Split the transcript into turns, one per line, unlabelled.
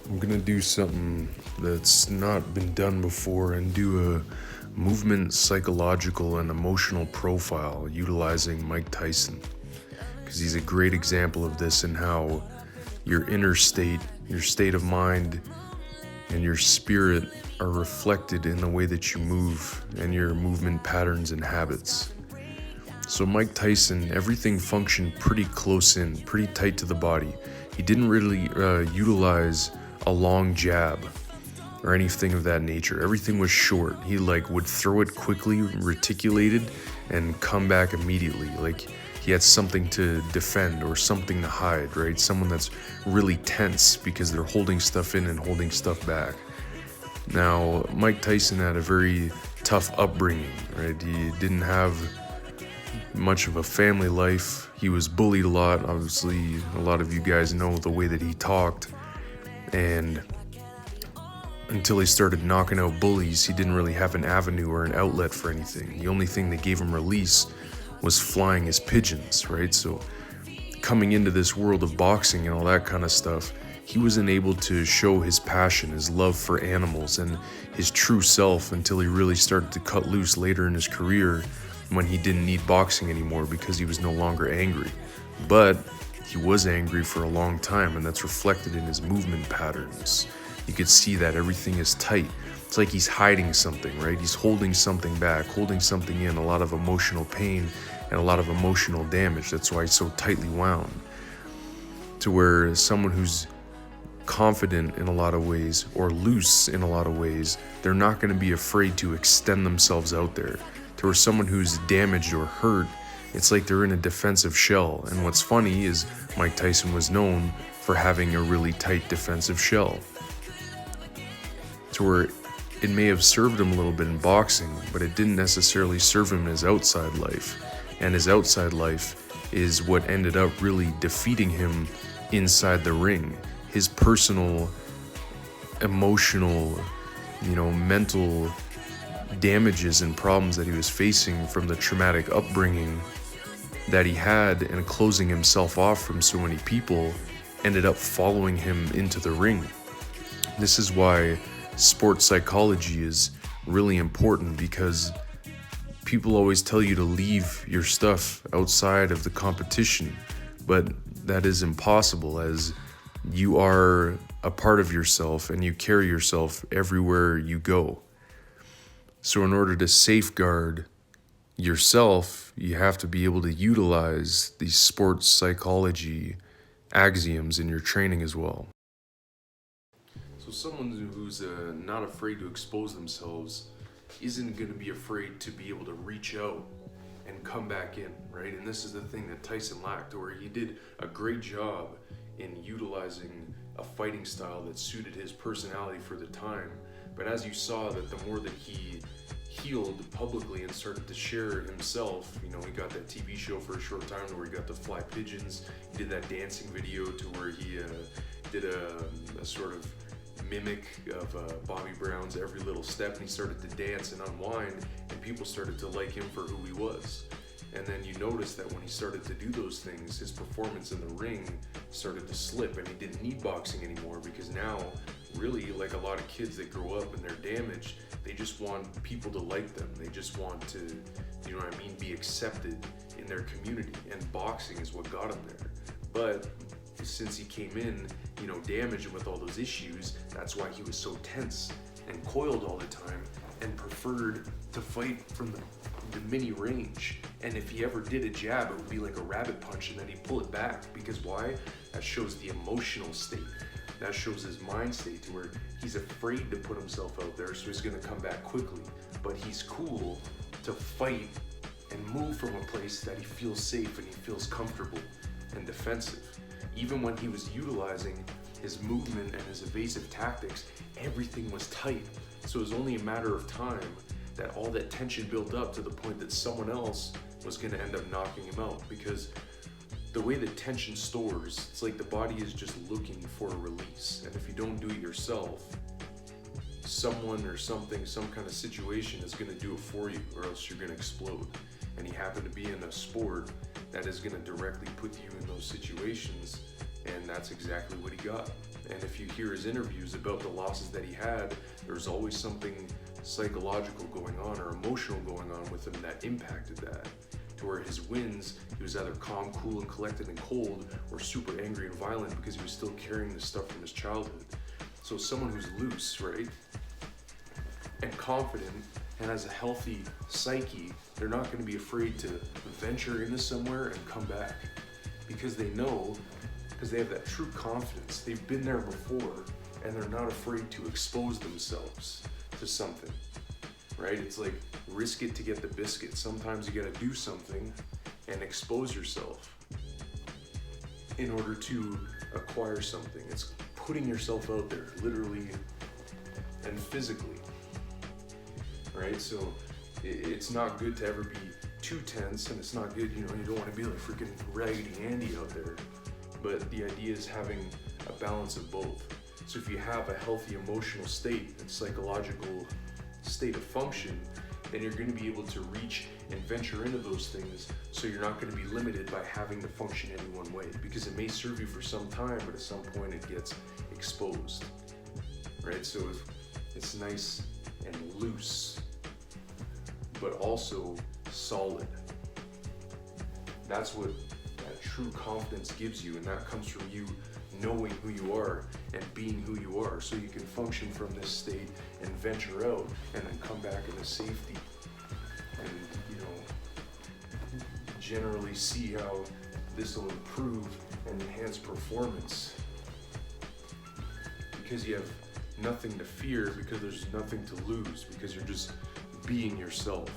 I'm gonna do something that's not been done before and do a movement, psychological, and emotional profile utilizing Mike Tyson. Because he's a great example of this and how your inner state, your state of mind, and your spirit are reflected in the way that you move and your movement patterns and habits. So Mike Tyson, everything functioned pretty close in, pretty tight to the body. He didn't really utilize a long jab or anything of that nature. Everything was short. He would throw it quickly, reticulated, and come back immediately. Like he had something to defend or something to hide, right? Someone that's really tense because they're holding stuff in and holding stuff back. Now, Mike Tyson had a very tough upbringing, right? He didn't have much of a family life. He was bullied a lot. Obviously, a lot of you guys know the way that he talked. And until he started knocking out bullies, he didn't really have an avenue or an outlet for anything. The only thing that gave him release was flying his pigeons, right? So coming into this world of boxing and all that kind of stuff, he wasn't able to show his passion, his love for animals, and his true self until he really started to cut loose later in his career when he didn't need boxing anymore because he was no longer angry. But he was angry for a long time, and that's reflected in his movement patterns. You could see that everything is tight. It's like he's hiding something, right? He's holding something back, holding something in, a lot of emotional pain and a lot of emotional damage. That's why he's so tightly wound. To where someone who's confident in a lot of ways or loose in a lot of ways, they're not going to be afraid to extend themselves out there. To where someone who's damaged or hurt, it's like they're in a defensive shell. And what's funny is Mike Tyson was known for having a really tight defensive shell. To where it may have served him a little bit in boxing, but it didn't necessarily serve him in his outside life. And his outside life is what ended up really defeating him inside the ring. His personal, emotional, mental damages and problems that he was facing from the traumatic upbringing that he had and closing himself off from so many people ended up following him into the ring. This is why sports psychology is really important, because people always tell you to leave your stuff outside of the competition, but that is impossible, as you are a part of yourself and you carry yourself everywhere you go. So in order to safeguard yourself, you have to be able to utilize these sports psychology axioms in your training as well. So someone who's not afraid to expose themselves isn't going to be afraid to be able to reach out and come back in, right? And this is the thing that Tyson lacked, where he did a great job in utilizing a fighting style that suited his personality for the time. But as you saw, that the more that he healed publicly and started to share himself, he got that TV show for a short time where he got to fly pigeons. He did that dancing video to where he did a sort of mimic of Bobby Brown's every little step, and he started to dance and unwind, and people started to like him for who he was. And then you notice that when he started to do those things, his performance in the ring started to slip, and he didn't need boxing anymore, because now, really, like a lot of kids that grow up and they're damaged, they just want people to like them. They just want to, be accepted in their community, and boxing is what got him there. But since he came in, damaged with all those issues, that's why he was so tense and coiled all the time and preferred to fight from the mini range. And if he ever did a jab, it would be like a rabbit punch, and then he'd pull it back. Because why? That shows the emotional state. That shows his mind state, to where he's afraid to put himself out there, so he's going to come back quickly. But he's cool to fight and move from a place that he feels safe and he feels comfortable and defensive. Even when he was utilizing his movement and his evasive tactics, everything was tight. So it was only a matter of time that all that tension built up to the point that someone else was going to end up knocking him out. Because the way that tension stores, it's like the body is just looking for a release. And if you don't do it yourself, someone or something, some kind of situation is going to do it for you, or else you're going to explode. And he happened to be in a sport that is going to directly put you in those situations, and that's exactly what he got. And if you hear his interviews about the losses that he had, there's always something psychological going on or emotional going on with him that impacted that. To where his wins, he was either calm, cool, and collected and cold, or super angry and violent because he was still carrying this stuff from his childhood. So someone who's loose, right, and confident and has a healthy psyche, they're not going to be afraid to venture into somewhere and come back, because they know, because they have that true confidence. They've been there before, and they're not afraid to expose themselves to something, right? It's like risk it to get the biscuit. Sometimes you got to do something and expose yourself in order to acquire something. It's putting yourself out there, literally and physically, right? So it's not good to ever be too tense, and it's not good, you don't want to be like freaking Raggedy Andy out there. But the idea is having a balance of both. So if you have a healthy emotional state and psychological state of function, then you're going to be able to reach and venture into those things, so you're not going to be limited by having to function any one way, because it may serve you for some time, but at some point it gets exposed, right? So it's nice and loose, but also solid. That's what that true confidence gives you, and that comes from you knowing who you are and being who you are, so you can function from this state and venture out and then come back into safety and generally see how this will improve and enhance performance, because you have nothing to fear, because there's nothing to lose, because you're just being yourself.